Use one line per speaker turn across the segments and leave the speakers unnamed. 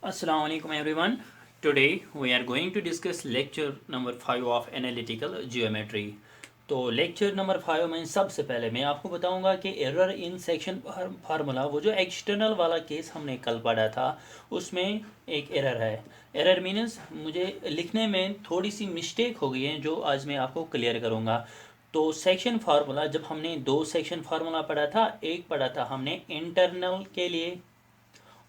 Assalamualaikum everyone. Today we are going to discuss lecture number 5 of analytical geometry. तो lecture number 5 में सबसे पहले मैं आपको बताऊंगा कि एरर इन सेक्शन फार्मूला, वो जो एक्सटर्नल वाला केस हमने कल पढ़ा था उसमें एक एरर है. एरर मीन्स मुझे लिखने में थोड़ी सी मिस्टेक हो गई है जो आज मैं आपको क्लियर करूंगा. तो सेक्शन फार्मूला, जब हमने दो सेक्शन फार्मूला पढ़ा था, एक पढ़ा था हमने इंटरनल के लिए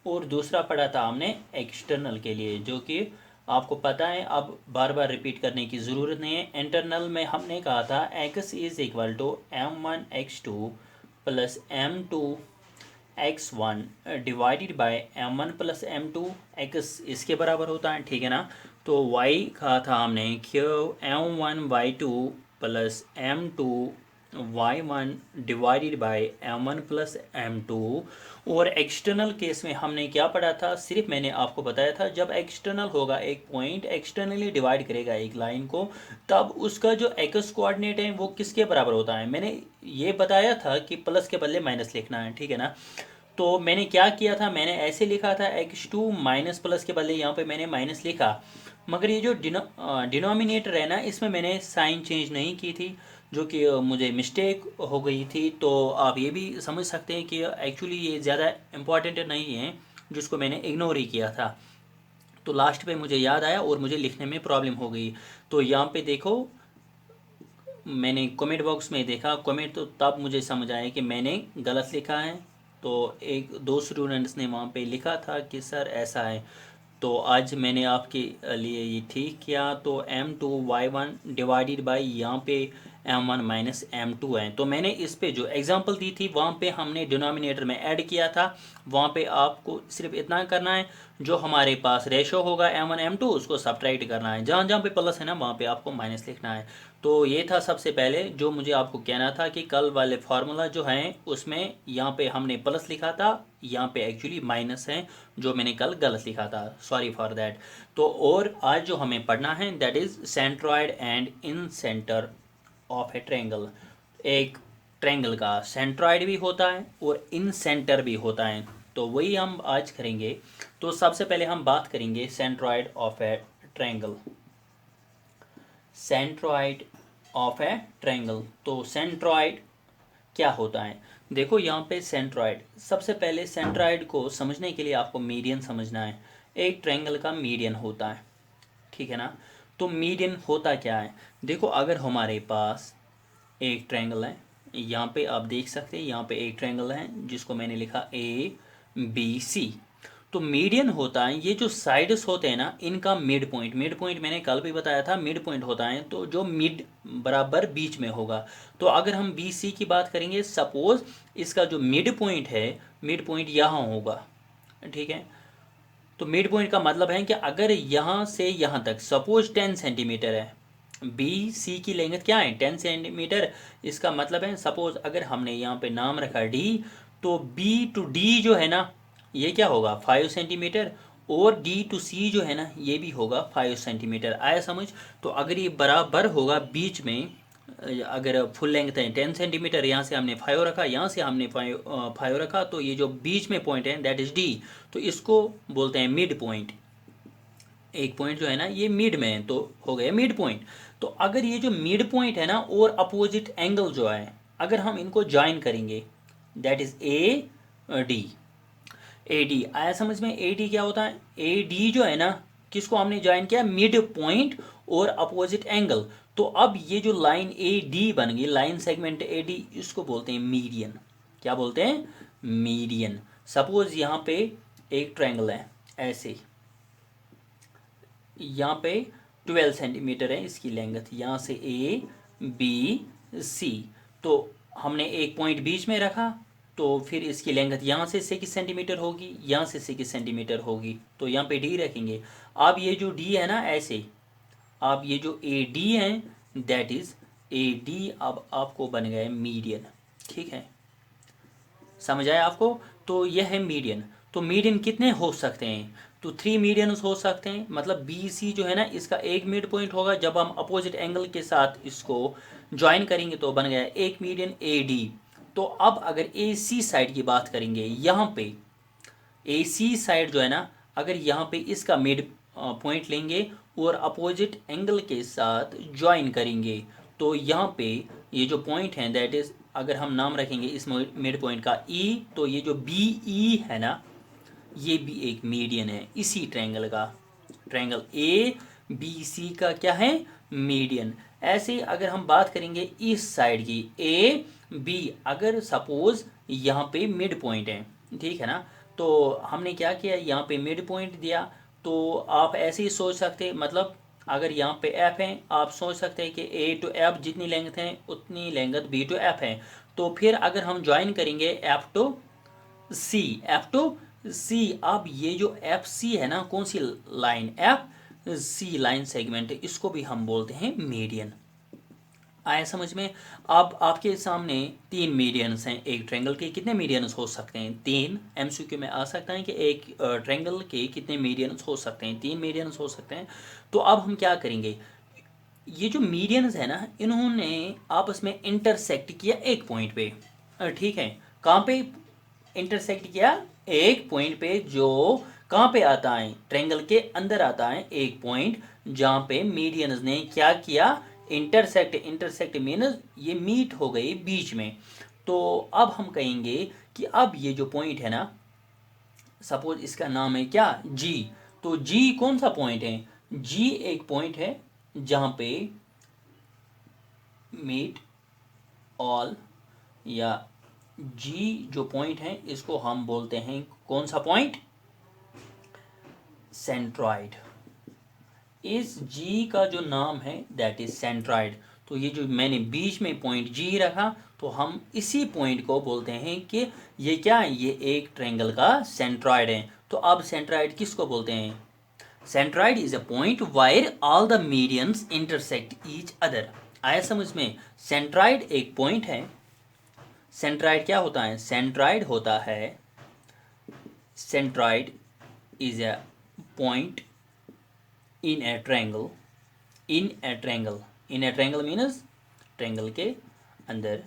और दूसरा पढ़ा था हमने एक्सटर्नल के लिए, जो कि आपको पता है, अब बार बार रिपीट करने की ज़रूरत नहीं है. इंटरनल में हमने कहा था x is equal to m1 x2 plus m2 x1 divided by m1 plus m2 x इसके बराबर होता है, ठीक है ना. तो y कहा था हमने q m1 y2 plus m2 y1 divided by m1 plus m2. और एक्सटर्नल केस में हमने क्या पढ़ा था, सिर्फ मैंने आपको बताया था जब एक्सटर्नल होगा, एक पॉइंट एक्सटर्नली डिवाइड करेगा एक लाइन को, तब उसका जो एक्स कोऑर्डिनेट है वो किसके बराबर होता है. मैंने ये बताया था कि प्लस के बदले माइनस लिखना है, ठीक है ना. तो मैंने क्या किया था, मैंने ऐसे लिखा था x2 माइनस प्लस के बदले यहाँ पे मैंने माइनस लिखा, मगर ये जो डिनोमिनेटर है ना, इसमें मैंने साइन चेंज नहीं की थी, जो कि मुझे मिस्टेक हो गई थी. तो आप ये भी समझ सकते हैं कि एक्चुअली ये ज़्यादा इम्पॉर्टेंट नहीं है, जिसको मैंने इग्नोर ही किया था. तो लास्ट पे मुझे याद आया और मुझे लिखने में प्रॉब्लम हो गई. तो यहाँ पे देखो, मैंने कमेंट बॉक्स में देखा कमेंट, तो तब मुझे समझ आया कि मैंने गलत लिखा है. तो एक दो स्टूडेंट्स ने वहाँ पे लिखा था कि सर ऐसा है, तो आज मैंने आपके लिए ये ठीक किया. तो m2y1 डिवाइडेड बाई यहाँ पे m1 माइनस m2 है. तो मैंने इस पे जो एग्जांपल दी थी वहाँ पे हमने डिनोमिनेटर में ऐड किया था. वहाँ पे आपको सिर्फ इतना करना है, जो हमारे पास रेशो होगा m1 m2 उसको सब्ट्रैक्ट करना है, जहाँ जहाँ पे प्लस है ना वहाँ पे आपको माइनस लिखना है. तो ये था सबसे पहले जो मुझे आपको कहना था कि कल वाले फार्मूला जो हैं उसमें यहाँ पे हमने प्लस लिखा था, यहाँ पे एक्चुअली माइनस है, जो मैंने कल गलत लिखा था, सॉरी फॉर दैट. तो और आज जो हमें पढ़ना है that is centroid and in centre of a triangle. एक ट्रायंगल का सेंट्रॉयड भी होता है और इन सेंटर भी होता है, तो वही हम आज करेंगे. तो सबसे पहले हम बात करेंगे centroid of a triangle. Centroid of a triangle. तो सेंट्रॉयड क्या होता है, देखो यहाँ पे सेंट्रॉयड, सबसे पहले सेंट्रॉयड को समझने के लिए आपको मीडियन समझना है. एक ट्रायंगल का मीडियन होता है, ठीक है ना. तो मीडियन होता क्या है, देखो अगर हमारे पास एक ट्रायंगल है, यहाँ पे आप देख सकते हैं, यहाँ पे एक ट्रायंगल है जिसको मैंने लिखा ABC. तो मीडियन होता है, ये जो साइड्स होते हैं ना, इनका मिड पॉइंट, मिड पॉइंट मैंने कल भी बताया था, मिड पॉइंट होता है तो जो मिड बराबर बीच में होगा. तो अगर हम BC की बात करेंगे, सपोज इसका जो मिड पॉइंट है, मिड पॉइंट यहाँ होगा, ठीक है. तो मिड पॉइंट का मतलब है कि अगर यहाँ से यहाँ तक सपोज 10 सेंटीमीटर है, BC की लेंथ क्या है 10 सेंटीमीटर. इसका मतलब है सपोज अगर हमने यहाँ पे नाम रखा D, तो B टू D जो है ना ये क्या होगा 5 सेंटीमीटर, और D टू C जो है ना ये भी होगा 5 सेंटीमीटर. आया समझ. तो अगर ये बराबर होगा बीच में, अगर फुल लेंथ है 10 सेंटीमीटर, यहाँ से हमने 5 रखा, यहाँ से हमने 5 रखा, तो ये जो बीच में पॉइंट है दैट इज़ D. तो इसको बोलते हैं मिड पॉइंट. एक पॉइंट जो है ना ये मिड में है तो हो गया मिड पॉइंट. तो अगर ये जो मिड पॉइंट है ना और अपोजिट एंगल जो है, अगर हम इनको ज्वाइन करेंगे दैट इज AD. आया समझ में. AD क्या होता है, AD जो है ना, किसको हमने ज्वाइन किया, मिड पॉइंट और अपोजिट एंगल. तो अब ये जो लाइन AD बन गई, लाइन सेगमेंट AD, इसको बोलते हैं मीडियन. क्या बोलते हैं, मीडियन. सपोज यहाँ पे एक ट्रायंगल है ऐसे, यहाँ पे 12 सेंटीमीटर है इसकी लेंथ, यहाँ से ABC. तो हमने एक पॉइंट बीच में रखा, तो फिर इसकी लेंथ यहाँ से 6 सेंटीमीटर होगी, यहाँ से 6 सेंटीमीटर होगी, तो यहाँ पे D रखेंगे. अब ये जो D है ना ऐसे, अब ये जो AD है दैट इज़ AD, अब आपको बन गया मीडियन, ठीक है. समझ आया आपको. तो यह है मीडियन. तो मीडियन कितने हो सकते हैं, तो 3 मीडियन हो सकते हैं. मतलब BC जो है ना इसका एक मिड पॉइंट होगा, जब हम अपोजिट एंगल के साथ इसको ज्वाइन करेंगे तो बन गया एक मीडियन AD. तो अब अगर AC साइड की बात करेंगे, यहाँ पे AC साइड जो है ना, अगर यहाँ पे इसका मिड पॉइंट लेंगे और अपोजिट एंगल के साथ ज्वाइन करेंगे तो यहाँ पे ये जो पॉइंट है दैट इज, अगर हम नाम रखेंगे इस मिड पॉइंट का ई, तो ये जो बी ई है ना, ये भी एक मीडियन है इसी ट्रायंगल का। ट्रायंगल ए बी सी का क्या है, मीडियन। ऐसे ही अगर हम बात करेंगे इस साइड की ए बी, अगर सपोज यहाँ पे मिड पॉइंट है, ठीक है ना, तो हमने क्या किया, यहाँ पे मिड पॉइंट दिया, तो आप ऐसे ही सोच सकते, मतलब अगर यहाँ पे एफ है, आप सोच सकते हैं कि ए टू एफ जितनी लेंथ है उतनी लेंथ बी टू एफ है। तो फिर अगर हम ज्वाइन करेंगे F to C, F to C, अब ये जो एफ सी है ना, कौन सी line, F C line segment, इसको भी हम बोलते हैं मीडियन। आया समझ में। अब आपके सामने तीन मीडियंस हैं एक ट्रायंगल के। कितने मीडियंस हो सकते हैं, तीन। एमसीक्यू में आ सकता है कि एक ट्रायंगल के कितने मीडियंस हो सकते हैं, तीन मीडियंस हो सकते हैं। तो अब हम क्या करेंगे, ये जो मीडियंस है ना, इन्होंने आपस में इंटरसेक्ट किया एक पॉइंट पे, ठीक है। कहाँ पे इंटरसेक्ट किया, एक पॉइंट पे, जो कहाँ पे आता है, ट्रायंगल के अंदर आता है एक पॉइंट, जहाँ पे मीडियंस ने क्या किया, इंटरसेक्ट। इंटरसेक्ट मीन्स ये मीट हो गई बीच में। तो अब हम कहेंगे कि अब ये जो पॉइंट है ना, सपोज इसका नाम है क्या, जी। तो जी कौन सा पॉइंट है, जी एक पॉइंट है जहाँ पे मीट ऑल, या जी जो पॉइंट है इसको हम बोलते हैं कौन सा पॉइंट, सेंट्रॉइड। इस जी का जो नाम है दैट इज सेंट्रॉइड। तो ये जो मैंने बीच में पॉइंट जी रखा, तो हम इसी पॉइंट को बोलते हैं कि ये क्या है, ये एक ट्रायंगल का सेंट्रॉइड है। तो अब सेंट्रॉइड किसको बोलते हैं, centroid is a point wire all the medians intersect each other. आया समझ में। सेंट्रॉइड एक पॉइंट है। सेंट्रॉइड क्या होता है, सेंट्रॉइड होता है, centroid is a point in a triangle, in a triangle, in a triangle means triangle के अंदर,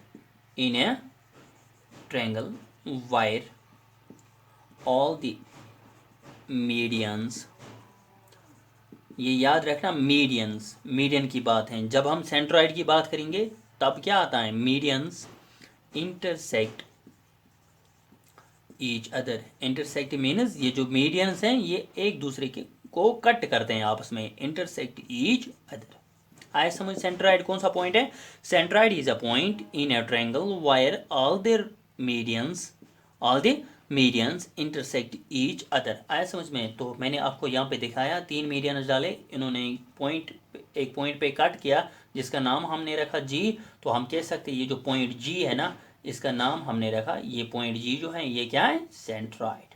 in a triangle where all the medians, ये याद रखना, मीडियंस, मीडियन की बात है। जब हम सेंट्रॉइड की बात करेंगे तब क्या आता है, medians intersect each other. Intersect means ये जो मीडियंस हैं ये एक दूसरे के को कट करते हैं आपस में, इंटरसेक्ट ईच अदर। आए समझ। सेंट्रॉइड कौन सा पॉइंट है, centroid is a point in a triangle where all their medians, all the medians intersect each other. आया समझ में। तो मैंने आपको यहाँ पे दिखाया, तीन मीडियंस डाले, इन्होंने पॉइंट, एक पॉइंट पे कट किया जिसका नाम हमने रखा जी। तो हम कह सकते हैं ये जो पॉइंट जी है ना, इसका नाम हमने रखा, ये पॉइंट जी जो है ये क्या है, सेंट्रॉइड।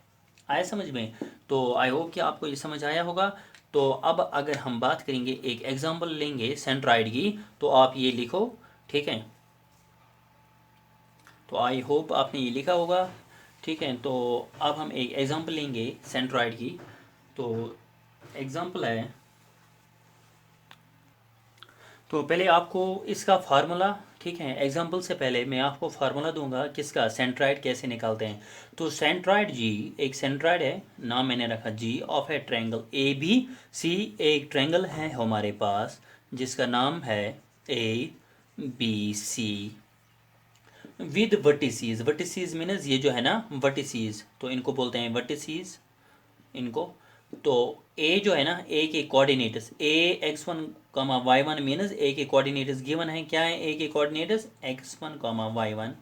आया समझ में। तो आई होप कि आपको ये समझ आया होगा। तो अब अगर हम बात करेंगे, एक एग्जांपल लेंगे सेंट्रॉइड की, तो आप ये लिखो, ठीक है। तो आई होप आपने ये लिखा होगा, ठीक है। तो अब हम एक एग्जांपल लेंगे सेंट्रॉइड की। तो एग्जांपल है, तो पहले आपको इसका फार्मूला, ठीक है, एग्जाम्पल से पहले मैं आपको फार्मूला दूंगा किसका, सेंट्रॉइड कैसे निकालते हैं। तो सेंट्रॉइड जी, एक सेंट्रॉइड है, नाम मैंने रखा G, of a triangle A B C. एक ट्रायंगल है हमारे पास जिसका नाम है A B C, with vertices. Vertices means ये जो है ना वर्टिसीज, तो इनको बोलते हैं वर्टिसीज इनको। तो ए जो है ना, ए के coordinators, A x one comma y one means A के कोऑर्डिनेटर्स गिवन है। क्या है ए के coordinators, x one comma y one,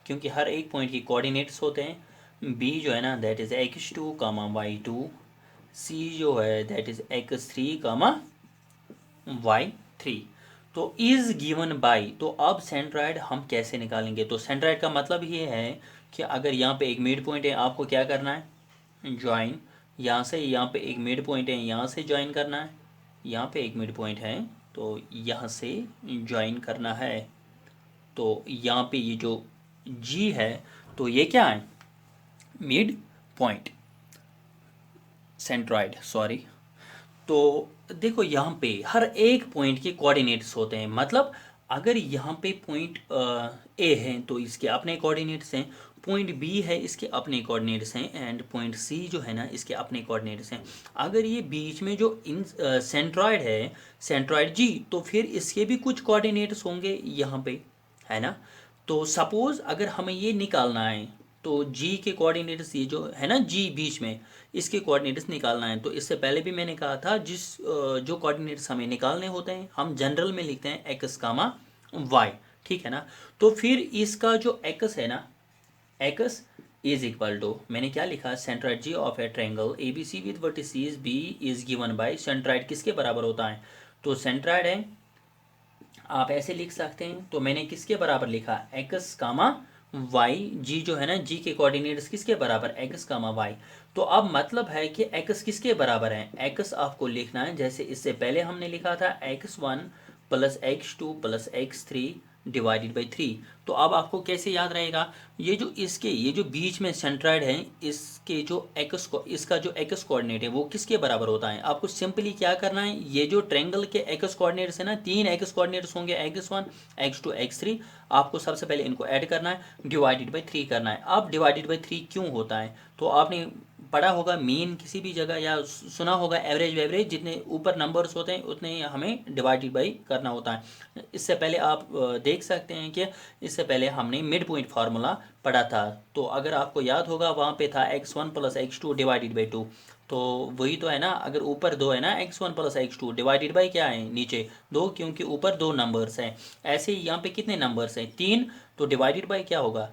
क्योंकि हर एक पॉइंट के कोऑर्डिनेट्स होते हैं। बी जो है ना that is x two comma y two, C जो है that is x three comma y three. तो इज गिवन बाई, तो अब सेंट्रॉइड हम कैसे निकालेंगे। तो सेंट्रॉइड का मतलब ये है कि अगर यहाँ पे एक मिड पॉइंट है, आपको क्या करना है, ज्वाइन, यहाँ से यहाँ पे एक मिड पॉइंट है, यहाँ से ज्वाइन करना है, यहाँ पे एक मिड पॉइंट है तो यहाँ से ज्वाइन करना है। तो यहाँ पे ये जो जी है, तो ये क्या है, मिड पॉइंट, सेंट्रॉइड, सॉरी। तो देखो यहाँ पे हर एक पॉइंट के कोऑर्डिनेट्स होते हैं, मतलब अगर यहाँ पे पॉइंट ए है तो इसके अपने कोऑर्डिनेट्स हैं, पॉइंट बी है इसके अपने कोऑर्डिनेट्स हैं एंड पॉइंट सी जो है ना इसके अपने कोऑर्डिनेट्स हैं। अगर ये बीच में जो इन सेंट्रॉयड है, सेंट्रॉयड जी, तो फिर इसके भी कुछ कोऑर्डिनेट्स होंगे यहाँ पे, है ना। तो सपोज अगर हमें ये निकालना है तो जी के कोऑर्डिनेट्स, ये जो है ना जी बीच में, इसके कोऑर्डिनेट्स निकालना है। तो इससे पहले भी मैंने कहा था जो कोऑर्डिनेट्स हमें निकालने होते हैं हम जनरल में लिखते हैं एक्स कामा वाई, ठीक है ना। तो फिर इसका जो एक्स है ना, एक्स इज इक्वल टू, मैंने क्या लिखा, centroid G of a triangle A B C with vertices B is given by, centroid किसके बराबर होता है, तो सेंट्रॉइड है, आप ऐसे लिख सकते हैं। तो मैंने किसके बराबर लिखा, एक्स कामा वाई, जी जो है ना जी के कोऑर्डिनेट्स किसके बराबर, एक्स कामा वाई। तो अब मतलब है कि एक्स किसके बराबर है, एक्स आपको लिखना है जैसे इससे पहले हमने लिखा था x1 plus x2 plus x3 divided by 3। तो अब आपको कैसे याद रहेगा, ये जो बीच में सेंट्रॉइड है, इसके जो एक्स को, इसका जो एक्स कोऑर्डिनेट है वो किसके बराबर होता है। आपको सिंपली क्या करना है, ये जो ट्रायंगल के एक्स कोऑर्डिनेट्स है ना, 3 एक्स कोऑर्डिनेट्स होंगे, x1 x2 x3, आपको सबसे पहले इनको ऐड करना है, डिवाइडेड बाई 3 करना है। अब डिवाइडेड बाई 3 क्यों होता है, तो आपने पढ़ा होगा मीन किसी भी जगह, या सुना होगा एवरेज वेवरेज, जितने ऊपर नंबर्स होते हैं उतने हमें डिवाइडेड बाई करना होता है। इससे पहले आप देख सकते हैं कि इससे पहले हमने मिड पॉइंट फार्मूला पढ़ा था। तो अगर आपको याद होगा वहाँ पे था x1 plus x2 divided by 2, तो वही तो है ना। अगर ऊपर 2 है ना, x1 plus x2 divided by क्या है, नीचे 2, क्योंकि ऊपर 2 नंबर्स हैं। ऐसे ही यहाँ पे कितने नंबर्स हैं, 3, तो डिवाइडेड बाई क्या होगा,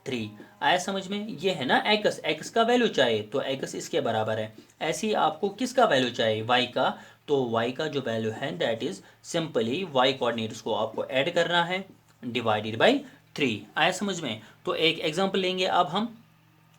3। आया समझ में, ये है ना एक्स, एक्स का वैल्यू चाहिए तो एक्स इसके बराबर है। ऐसे ही आपको किसका वैल्यू चाहिए, वाई का, तो वाई का जो वैल्यू है that is simply Y coordinates को आपको ऐड करना है, डिवाइडेड बाई 3। आया समझ में। तो एक एग्जांपल लेंगे अब हम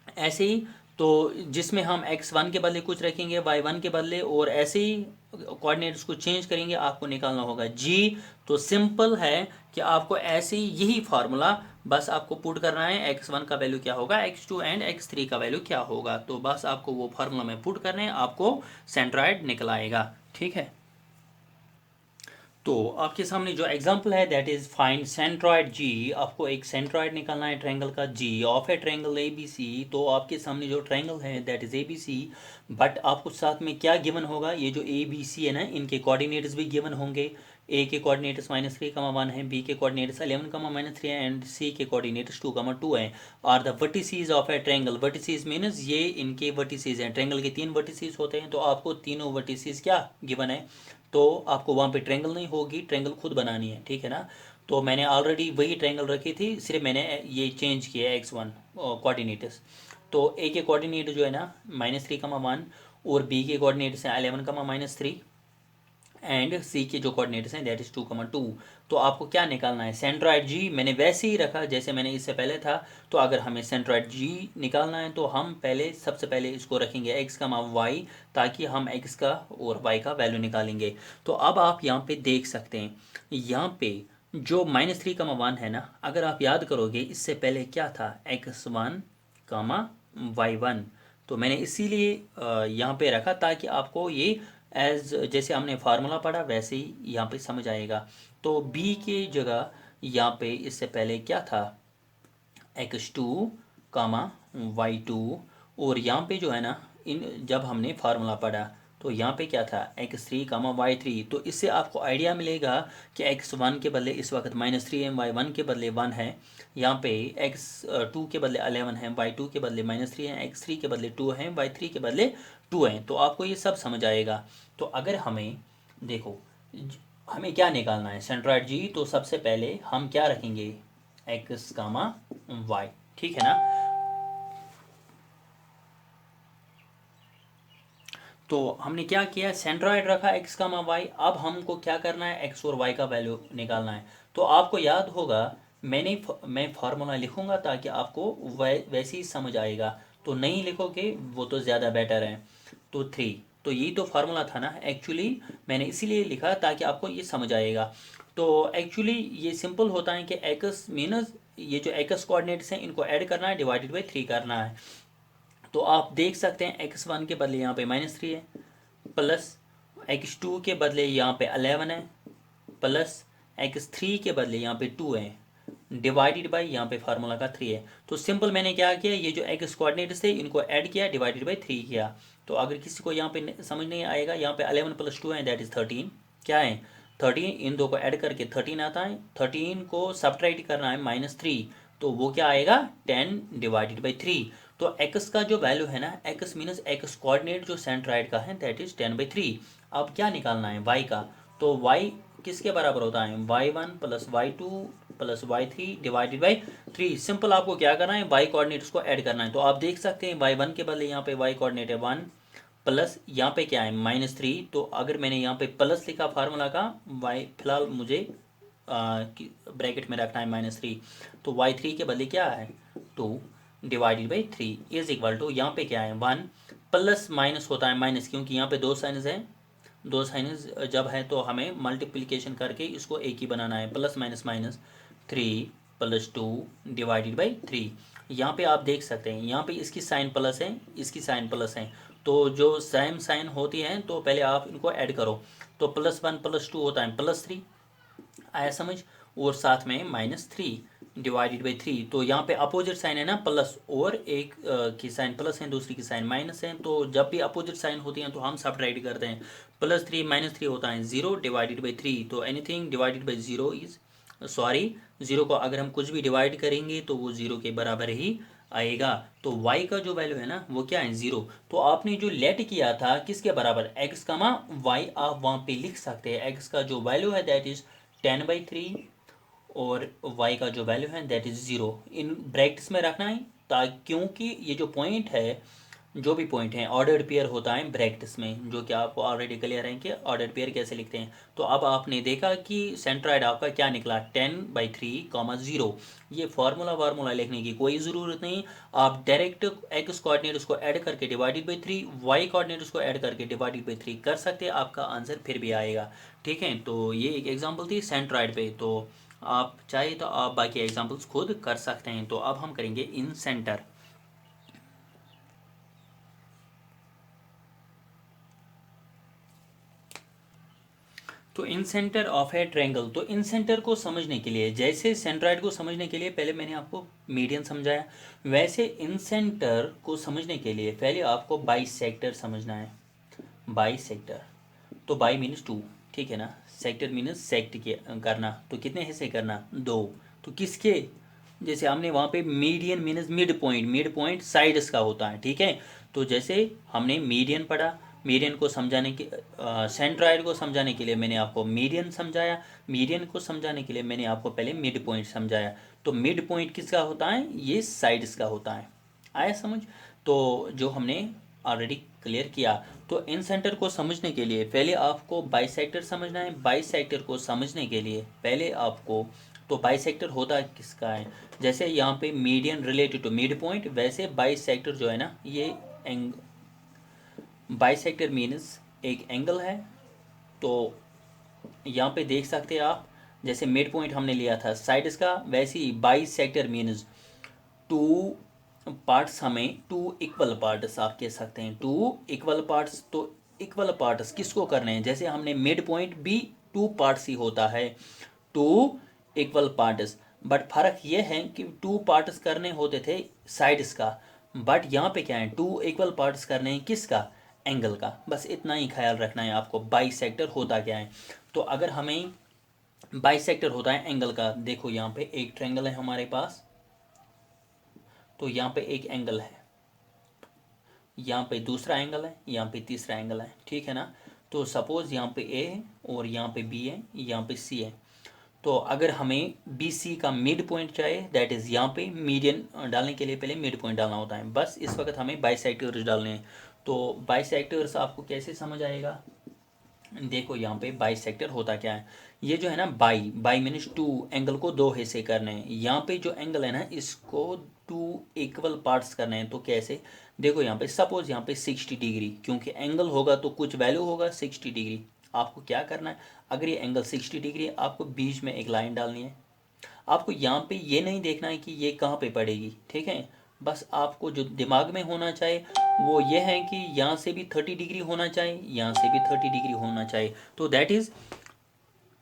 ऐसे ही, तो जिसमें हम x1 के बदले कुछ रखेंगे, y1 के बदले, और ऐसे ही कोऑर्डिनेट्स को चेंज करेंगे, आपको निकालना होगा g। तो सिंपल है कि आपको ऐसे ही यही फार्मूला बस आपको पुट करना है, x1 का वैल्यू क्या होगा, x2 एंड x3 का वैल्यू क्या होगा, तो बस आपको वो फार्मूला में पुट करना है, आपको सेंट्रॉइड निकल आएगा, ठीक है। तो आपके सामने जो एग्जांपल है that is find centroid G. आपको एक सेंट्रॉइड निकालना है ट्रायंगल का G of a triangle A B C. तो आपके सामने जो ट्रायंगल है that is A B C, but आपको साथ में क्या गिवन होगा, ये जो ए बी सी है ना, इनके कोऑर्डिनेट्स भी गिवन होंगे। ए के कोऑर्डिनेट्स -3, 1 है, बी के कोऑर्डिनेट्स 11, -3 है, एंड सी के कोऑर्डिनेट्स 2, 2 है। और the vertices of a triangle, vertices means ये इनके वर्टिसेस हैं, ट्रायंगल के 3 वर्टिसेस होते हैं, तो आपको तीनों वर्टिसेस क्या गिवन है, तो आपको वहाँ पे ट्रायंगल नहीं होगी, ट्रायंगल खुद बनानी है, ठीक है ना। तो मैंने ऑलरेडी वही ट्रायंगल रखी थी, सिर्फ मैंने ये चेंज किया है x1 कोऑर्डिनेट्स। तो ए के कोऑर्डिनेट जो है ना -3, 1, और बी के कोऑर्डिनेट्स हैं 11, -3, एंड सी के जो कोऑर्डिनेट्स हैं दैट इज 2, 2। तो आपको क्या निकालना है, सेंट्रॉइड जी। मैंने वैसे ही रखा जैसे मैंने इससे पहले था। तो अगर हमें सेंट्रॉइड जी निकालना है तो हम सबसे पहले इसको रखेंगे x का वाई, ताकि हम x का और y का वैल्यू निकालेंगे। तो अब आप यहाँ पे देख सकते हैं, यहाँ पे जो -3, 1 है ना, अगर आप याद करोगे इससे पहले क्या था, x1, y1। तो मैंने इसीलिए यहाँ पे रखा ताकि आपको ये एज जैसे हमने फार्मूला पढ़ा वैसे ही यहाँ पे समझ आएगा। तो b की जगह यहाँ पे इससे पहले क्या था, x2, y2, और यहाँ पे जो है ना, इन जब हमने फार्मूला पढ़ा तो यहाँ पे क्या था, x3, y3। तो इससे आपको आइडिया मिलेगा कि x1 के बदले इस वक्त -3 है, y1 के बदले 1 है, यहाँ पे x2 के बदले 11 है, y2 के बदले -3 है, x3 के बदले 2 है, y3 के बदले 2 है। तो आपको ये सब समझ आएगा। तो अगर हमें देखो हमें क्या निकालना है, सेंट्रॉइड जी, तो सबसे पहले हम क्या रखेंगे, x, y, ठीक है ना। तो हमने क्या किया, सेंट्रॉइड रखा x, y। अब हमको क्या करना है, x और y का वैल्यू निकालना है। तो आपको याद होगा मैं फार्मूला लिखूंगा ताकि आपको वैसे ही समझ आएगा। तो नहीं लिखोगे वो तो ज़्यादा बेटर है। तो 3, तो यही तो फार्मूला था ना एक्चुअली, मैंने इसीलिए लिखा ताकि आपको ये समझ आएगा। तो एक्चुअली ये सिंपल होता है कि x मीनस ये जो x कोऑर्डिनेट्स हैं इनको ऐड करना है, डिवाइडेड बाई 3 करना है। तो आप देख सकते हैं x1 के बदले यहाँ पे -3 है, प्लस x2 के बदले यहाँ पे 11 है, प्लस x3 के बदले यहाँ पे 2 है, डिवाइडेड बाई यहाँ पे फार्मूला का 3 है। तो सिंपल मैंने क्या किया, ये जो एक्स कोऑर्डिनेट्स थे इनको ऐड किया, डिवाइडेड बाई 3 किया। तो अगर किसी को यहाँ पे समझ नहीं आएगा, यहाँ पे 11 + 2 है दैट इज़ 13, क्या है 13, इन दो को ऐड करके 13 आता है, 13 को सब्ट्रैक्ट करना है -3, तो वो क्या आएगा 10 डिवाइडेड बाई 3। तो x का जो वैल्यू है ना, x मीनस एक्स कोऑर्डिनेट जो सेंट्रॉइड का है दैट इज 10/3। अब क्या निकालना है y का, तो y किसके बराबर होता है y1 + y2 + y3 divided by 3। Simple आपको क्या करना है, y कोऑर्डिनेट्स को ऐड करना है। तो आप देख सकते हैं y1 के बदले यहाँ पे y कोऑर्डिनेट है 1 प्लस यहाँ पे क्या है -3। तो अगर मैंने यहाँ पे प्लस लिखा फार्मूला का, y फिलहाल मुझे ब्रैकेट में रखना है -3, तो y3 के बदले क्या है 2 divided by 3 is equal to, यहाँ पे क्या है 1 प्लस माइनस होता है माइनस, क्योंकि यहाँ पे दो साइनस है, दो साइनस जब है तो हमें मल्टीप्लिकेशन करके इसको एक ही बनाना है, plus minus minus 3 + 2 divided by 3। यहाँ पे आप देख सकते हैं यहाँ पे इसकी साइन प्लस है, इसकी साइन प्लस है, तो जो सेम साइन होती हैं तो पहले आप इनको ऐड करो। तो +1 + 2 होता है +3, आया समझ, और साथ में -3 डिवाइडेड बाई 3। तो यहाँ पे अपोजिट साइन है ना प्लस, और एक की साइन प्लस है, दूसरी की साइन माइनस है, तो जब भी अपोजिट साइन होती हैं तो हम सब्ट्रैक्ट करते हैं। +3 -3 होता है 0 डिवाइडेड बाई 3। तो anything divided by 0 is sorry, 0 को अगर हम कुछ भी डिवाइड करेंगे तो वो 0 के बराबर ही आएगा। तो y का जो वैल्यू है ना वो क्या है 0। तो आपने जो लेट किया था किसके बराबर, x का y, आप वहाँ पे लिख सकते हैं x का जो वैल्यू है दैट इज 10/3 और y का जो वैल्यू है दैट इज 0, इन ब्रैकेट्स में रखना है, ताकि क्योंकि ये जो पॉइंट है, जो भी पॉइंट है ऑर्डर्ड पेयर होता है ब्रैकेट्स में, जो कि आपको ऑलरेडी क्लियर है कि ऑर्डर्ड पेयर कैसे लिखते हैं। तो अब आपने देखा कि सेंट्रॉइड आपका क्या निकला 10/3, 0। ये फार्मूला लिखने की कोई ज़रूरत नहीं, आप डायरेक्ट एक्स कोऑर्डिनेट उसको ऐड करके डिवाइडेड बाई 3, वाई कोऑर्डिनेट उसको ऐड करके डिवाइडेड बाई 3 कर सकते हैं, आपका आंसर फिर भी आएगा। ठीक है, तो ये एक एग्जाम्पल थी सेंट्रॉइड पे। तो आप चाहे तो आप बाकी एग्जाम्पल्स खुद कर सकते हैं। तो अब हम करेंगे इन सेंटर। तो इन सेंटर ऑफ ए ट्रायंगल, तो इन सेंटर को समझने के लिए, जैसे सेंट्रॉइड को समझने के लिए पहले मैंने आपको मीडियन समझाया, वैसे इन सेंटर को समझने के लिए पहले आपको बाइसेक्टर समझना है। बाइसेक्टर, तो बाई मीन्स 2, ठीक है ना, सेक्टर मीन्स सेक्ट करना, तो कितने हिस्से करना 2। तो किसके, जैसे हमने वहाँ पे median means mid point sides का होता है, ठीक है। तो जैसे हमने मीडियन पढ़ा, मीडियन को समझाने के सेंट्रॉइड को समझाने के लिए मैंने आपको मीडियन समझाया, मीडियन को समझाने के लिए मैंने आपको पहले मिड पॉइंट समझाया। तो मिड पॉइंट किसका होता है, ये साइड्स का होता है, आया समझ। तो जो हमने ऑलरेडी क्लियर किया। तो इन सेंटर को समझने के लिए पहले आपको बाइसेक्टर समझना है। बाइसेक्टर को समझने के लिए पहले आपको, तो बाइसेक्टर होता किसका है, जैसे यहाँ पे median related to mid point, वैसे बाइसेक्टर जो है ना ये बाइसेक्टर मीन्स एक एंगल है। तो यहाँ पे देख सकते हैं आप, जैसे मिड पॉइंट हमने लिया था साइड्स का, वैसे ही बाइसेक्टर मीन्स टू पार्ट्स, हमें टू इक्वल पार्ट्स आप कह सकते हैं, टू इक्वल पार्ट्स। तो इक्वल पार्ट्स किसको करने हैं, जैसे हमने मिड पॉइंट भी 2 पार्ट्स ही होता है, 2 इक्वल पार्ट्स, बट फर्क ये है कि 2 पार्ट्स करने होते थे साइड्स का, बट यहाँ पे क्या है 2 इक्वल पार्ट्स करने हैं किसका, एंगल का। बस इतना ही ख्याल रखना है आपको, बाइसेक्टर होता क्या है। तो अगर हमें बाइसेक्टर होता है एंगल का, देखो यहाँ पे एक ट्रायंगल है हमारे पास, तो यहाँ पे एक एंगल है, यहाँ पे दूसरा एंगल है, यहाँ पे तीसरा एंगल है, ठीक है ना। तो सपोज यहाँ पे ए है और यहाँ पे बी है, यहाँ पे सी है। तो अगर हमें बी सी का मिड पॉइंट चाहिए, दैट इज़ यहाँ पे मीडियन डालने के लिए पहले मिड पॉइंट डालना होता है। बस इस वक्त हमें बाइसेक्टर्स डालने हैं। तो बाइसेक्टर्स आपको कैसे समझ आएगा, देखो यहाँ पे बाइसेक्टर होता क्या है, ये जो है ना बाई मीन्स 2, एंगल को 2 हिस्से करने हैं। यहाँ पे जो एंगल है ना इसको 2 इक्वल पार्ट्स करने हैं। तो कैसे, देखो यहाँ पे सपोज यहाँ पे 60 डिग्री, क्योंकि एंगल होगा तो कुछ वैल्यू होगा 60 डिग्री। आपको क्या करना है, अगर ये एंगल 60 डिग्री है, आपको बीच में एक लाइन डालनी है। आपको यहाँ पे ये नहीं देखना है कि ये कहाँ पे पड़ेगी, ठीक है। बस आपको जो दिमाग में होना चाहिए वो ये है कि यहाँ से भी 30 डिग्री होना चाहिए, यहाँ से भी 30 डिग्री होना चाहिए। तो दैट इज़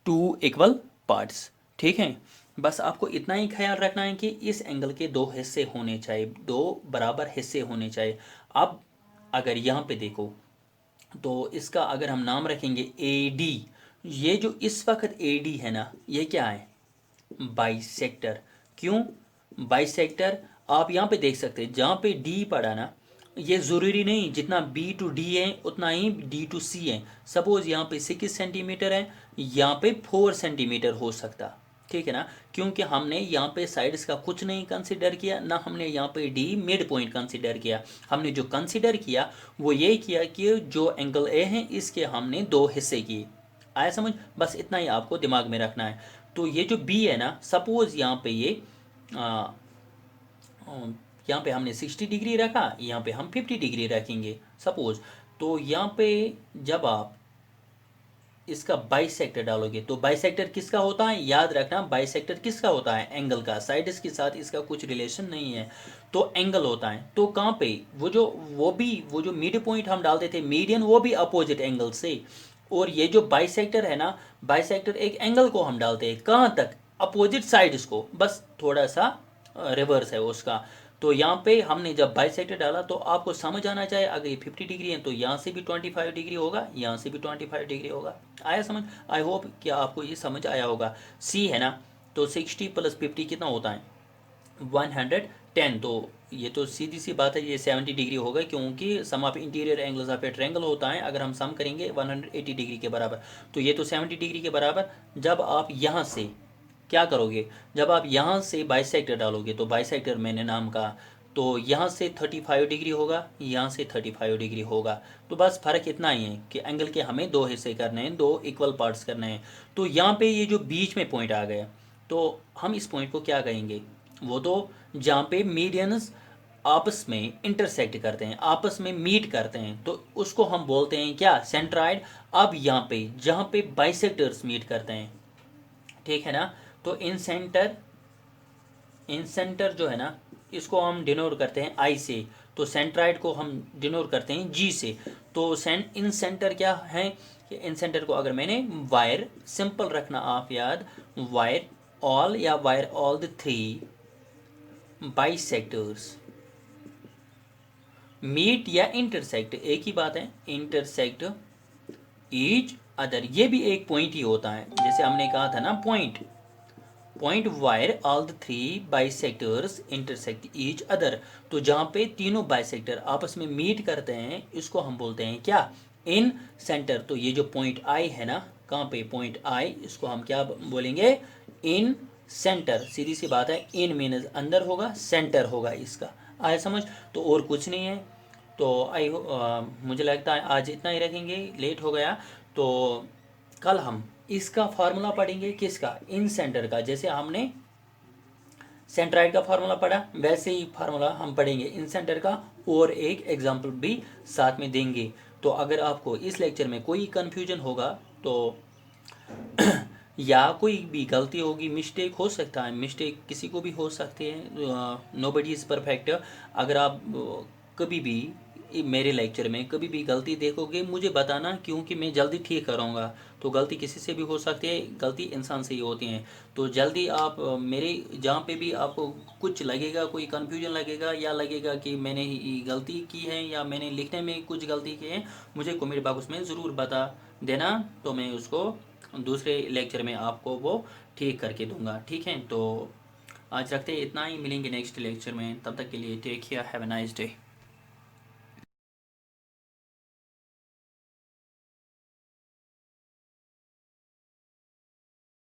2 इक्वल पार्ट्स, ठीक है। बस आपको इतना ही ख्याल रखना है कि इस एंगल के दो हिस्से होने चाहिए, दो बराबर हिस्से होने चाहिए। अब अगर यहाँ पे देखो तो इसका अगर हम नाम रखेंगे ए डी, ये जो इस वक्त ए डी है ना, ये क्या है, बाइसेक्टर। क्यों बाइसेक्टर? आप यहाँ पे देख सकते हैं जहाँ पे डी पड़ा ना, ये ज़रूरी नहीं जितना बी टू डी है उतना ही डी टू सी है। सपोज यहाँ पे 6 सेंटीमीटर है, यहाँ पे 4 सेंटीमीटर हो सकता, ठीक है ना, क्योंकि हमने यहाँ पे साइड्स का कुछ नहीं कंसिडर किया, ना हमने यहाँ पे डी मिड पॉइंट कंसिडर किया। हमने जो कंसिडर किया वो ये किया कि जो एंगल ए है इसके हमने दो हिस्से किए। आया समझ? बस इतना ही आपको दिमाग में रखना है। तो ये जो बी है ना, सपोज यहाँ पे ये यहाँ पे हमने 60 डिग्री रखा, यहाँ पे हम 50 डिग्री रखेंगे सपोज। तो यहाँ पे जब आप इसका बाइसेक्टर डालोगे तो बाइसेक्टर किसका होता है, याद रखना बाइसेक्टर किसका होता है, एंगल का। साइड्स के साथ इसका कुछ रिलेशन नहीं है, तो एंगल होता है। तो कहाँ पे वो जो मिड पॉइंट हम डालते थे मीडियन, वो भी अपोजिट एंगल से। और ये जो बाइसेक्टर है ना, बाइसेक्टर एक एंगल को हम डालते हैं कहाँ तक, अपोजिट साइड्स को, बस थोड़ा सा रिवर्स है उसका। तो यहाँ पे हमने जब बाइसेक्टर डाला तो आपको समझ आना चाहिए, अगर ये 50 डिग्री है तो यहाँ से भी 25 डिग्री होगा, यहाँ से भी 25 डिग्री होगा। आया समझ? आई होप कि आपको ये समझ आया होगा। सी है ना, तो 60 + 50 कितना होता है, 110। तो ये तो सीधी सी बात है, ये 70 डिग्री होगा, क्योंकि sum of interior angles of a triangle होता है, अगर हम सम करेंगे 180 डिग्री के बराबर, तो ये तो 70 डिग्री के बराबर। जब आप यहाँ से क्या करोगे, जब आप यहाँ से बाइसेक्टर डालोगे, तो बाइसेक्टर मैंने नाम कहा, तो यहाँ से 35 डिग्री होगा, यहाँ से 35 डिग्री होगा। तो बस फ़र्क इतना ही है कि एंगल के हमें दो हिस्से करने हैं, दो इक्वल पार्ट्स करने हैं। तो यहाँ पे ये जो बीच में पॉइंट आ गया, तो हम इस पॉइंट को क्या कहेंगे, वो तो जहाँ पे मीडियंस आपस में इंटरसेक्ट करते हैं, आपस में मीट करते हैं, तो उसको हम बोलते हैं क्या, सेंट्राइड। अब यहाँ पे जहाँ पे बाइसेक्टर्स मीट करते हैं, ठीक है ना, तो इन सेंटर जो है ना, इसको हम डिनोट करते हैं आई से, तो सेंट्राइड को हम डिनोट करते हैं जी से। तो इन सेंटर क्या है, कि इन सेंटर को अगर मैंने वायर सिंपल रखना, आप याद, वायर ऑल या where all the 3 bisectors meet या इंटरसेक्ट, एक ही बात है, इंटरसेक्ट ईच अदर। ये भी एक पॉइंट ही होता है, जैसे हमने कहा था ना point wire all the 3 bisectors intersect each other. तो जहाँ पे तीनों बाइसेक्टर आपस में मीट करते हैं, इसको हम बोलते हैं क्या, इन सेंटर। तो ये जो पॉइंट आई है ना, कहाँ पे पॉइंट आई, इसको हम क्या बोलेंगे, इन सेंटर। सीधी सी बात है, इन मीनस अंदर होगा, सेंटर होगा इसका। आया समझ? तो और कुछ नहीं है। तो मुझे लगता है आज इतना ही रखेंगे, लेट हो गया। तो कल हम इसका फार्मूला पढ़ेंगे, किसका, इन सेंटर का। जैसे हमने सेंट्राइड का फार्मूला पढ़ा, वैसे ही फार्मूला हम पढ़ेंगे इन सेंटर का, और एक एग्जाम्पल भी साथ में देंगे। तो अगर आपको इस लेक्चर में कोई कन्फ्यूजन होगा तो या कोई भी गलती होगी, मिस्टेक हो सकता है, मिस्टेक किसी को भी हो सकती है, नोबडी इज़ परफेक्ट। अगर आप कभी भी मेरे लेक्चर में कभी भी गलती देखोगे, मुझे बताना, क्योंकि मैं जल्दी ठीक करूँगा। तो गलती किसी से भी हो सकती है, गलती इंसान से ही होती है। तो जल्दी आप मेरे जहाँ पे भी आपको कुछ लगेगा, कोई कन्फ्यूजन लगेगा, या लगेगा कि मैंने गलती की है या मैंने लिखने में कुछ गलती की है, मुझे कमेंट बॉक्स में ज़रूर बता देना, तो मैं उसको दूसरे लेक्चर में आपको वो ठीक करके दूंगा। ठीक है, तो आज रखते हैं इतना ही, मिलेंगे नेक्स्ट लेक्चर में, तब तक के लिए take care, have a nice day.